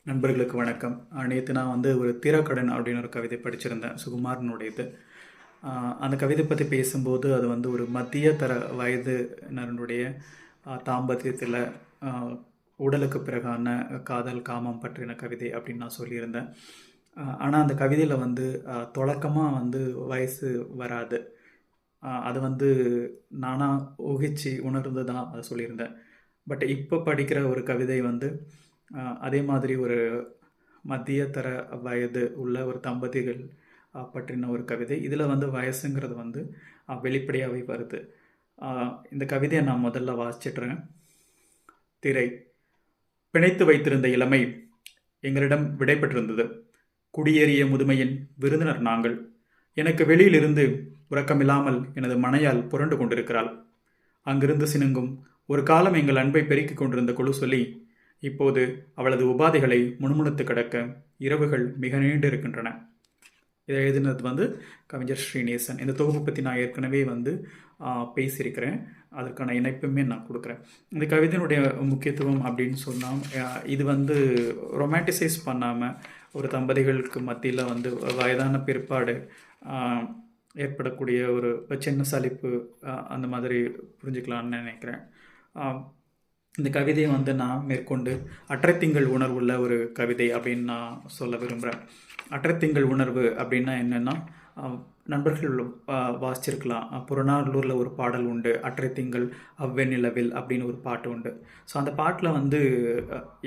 நண்பர்களுக்கு வணக்கம். நேற்று நான் ஒரு திறக்கடன் அப்படின்னு ஒரு கவிதை படிச்சிருந்தேன், சுகுமாரனுடையது. அந்த கவிதை பற்றி பேசும்போது அது ஒரு மத்திய தர வயதினருடைய தாம்பத்தியத்தில் உடலுக்கு பிறகான காதல் காமம் பற்றின கவிதை அப்படின்னு நான் சொல்லியிருந்தேன். ஆனால் அந்த கவிதையில் தொடக்கமாக வயசு வராது. அது நானாக ஊகிச்சு உணர்ந்து தான் அதை சொல்லியிருந்தேன். பட் இப்போ படிக்கிற ஒரு கவிதை அதே மாதிரி ஒரு மத்திய தர வயது உள்ள ஒரு தம்பதிகள் பற்றின ஒரு கவிதை. இதில் வயசுங்கிறது வெளிப்படையாகவே வருது. இந்த கவிதையை நான் முதல்ல வாசிச்சிட்றேன். திரை. பிணைத்து வைத்திருந்த இளமை எங்களிடம் விடைபெற்றிருந்தது. குடியேறிய முதுமையின் விருந்தினர் நாங்கள். எனக்கு வெளியிலிருந்து உறக்கமில்லாமல் எனது மனையால் புரண்டு கொண்டிருக்கிறாள். அங்கிருந்து சினுங்கும் ஒரு காலம் எங்கள் அன்பை பெருக்கிக் கொண்டிருந்த கொலுசொலி இப்போது அவளது உபாதைகளை முணுமுணுத்து கிடக்க இரவுகள் மிக நீண்டு இருக்கின்றன. இதை எழுதினது கவிஞர் ஸ்ரீநேசன். இந்த தொகுப்பு பற்றி நான் ஏற்கனவே பேசியிருக்கிறேன். அதற்கான இணைப்புமே நான் கொடுக்குறேன். இந்த கவிதையினுடைய முக்கியத்துவம் அப்படின்னு சொன்னால், இது ரொமான்டிசைஸ் பண்ணாமல் ஒரு தம்பதிகளுக்கு மத்தியில் வயதான பிற்பாடு ஏற்படக்கூடிய ஒரு சின்ன சலிப்பு அந்த மாதிரி புரிஞ்சுக்கலான்னு நினைக்கிறேன். இந்த கவிதையை நான் மேற்கொண்டு அற்றைத்திங்கள் உணர்வுள்ள ஒரு கவிதை அப்படின்னு நான் சொல்ல விரும்புகிறேன். அற்றைத்திங்கள் உணர்வு அப்படின்னா என்னென்னா, நண்பர்கள் வாசிச்சிருக்கலாம். புறநானூரில் ஒரு பாடல் உண்டு, அற்றைத்திங்கள் அவ்வெண்ணிலவில் அப்படின்னு ஒரு பாட்டு உண்டு. ஸோ அந்த பாட்டில்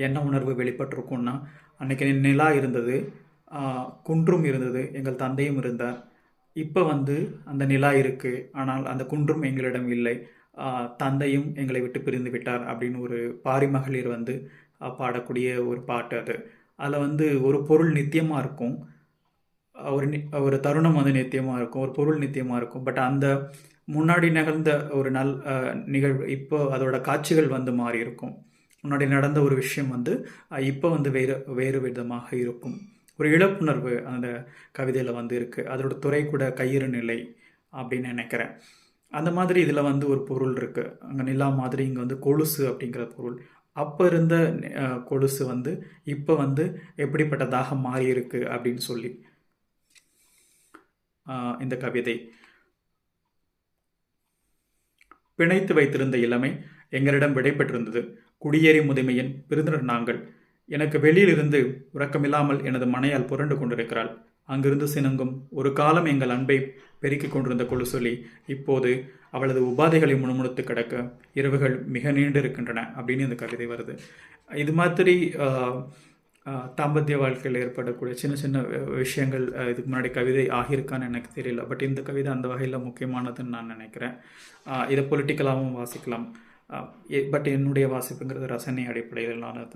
என்ன உணர்வு வெளிப்பட்டிருக்கும்னா, அன்றைக்கி நிலா இருந்தது, குன்றும் இருந்தது, எங்கள் தந்தையும் இருந்தார். இப்போ அந்த நிலா இருக்குது, ஆனால் அந்த குன்றும் எங்களிடம் இல்லை, தந்தையும் எங்களை விட்டு பிரிந்து விட்டார் அப்படின்னு ஒரு பாரி மகளிர் பாடக்கூடிய ஒரு பாட்டு அது. அதில் ஒரு பொருள் நித்தியமாக இருக்கும், ஒரு தருணம் நித்தியமாக இருக்கும், ஒரு பொருள் நித்தியமாக இருக்கும். பட் அந்த முன்னாடி நிகழ்ந்த ஒரு நிகழ்வு இப்போ அதோட காட்சிகள் மாறி இருக்கும். முன்னாடி நடந்த ஒரு விஷயம் இப்போ வேறு விதமாக இருக்கும். ஒரு இழப்புணர்வு அந்த கவிதையில் இருக்குது. அதோட துறை கூட கயிறு நிலை அப்படின்னு நினைக்கிறேன். அந்த மாதிரி இதில் ஒரு பொருள் இருக்குது. அங்கே நிலா மாதிரி இங்கே கொலுசு அப்படிங்கிற பொருள். அப்போ இருந்த கொலுசு இப்போ எப்படிப்பட்டதாக மாறி இருக்கு அப்படின்னு சொல்லி இந்த கவிதை. பிணைத்து வைத்திருந்த இளமை எங்களிடம் விடைபெற்றிருந்தது. குடியேறி முதுமையின் விருந்தினர் நாங்கள். எனக்கு வெளியிலிருந்து உறக்கமில்லாமல் எனது மனையால் புரண்டு கொண்டிருக்கிறாள். அங்கிருந்து சினுங்கும் ஒரு காலம் எங்கள் அன்பை பெருக்கிக் கொண்டிருந்த கொலுசொலி இப்போது அவளது உபாதைகளை முணுமுணுத்து கிடக்க இரவுகள் மிக நீண்டு இருக்கின்றன அப்படின்னு இந்த கவிதை வருது. இது மாதிரி தாம்பத்திய வாழ்க்கையில் ஏற்படக்கூடிய சின்ன சின்ன விஷயங்கள் இதுக்கு முன்னாடி கவிதை ஆகியிருக்கான்னு எனக்கு தெரியல. பட் இந்த கவிதை அந்த வகையில் முக்கியமானதுன்னு நான் நினைக்கிறேன். இதை பொலிட்டிக்கலாகவும் வாசிக்கலாம். பட் என்னுடைய வாசிப்புங்கிறது ரசனை அடிப்படையில் நான்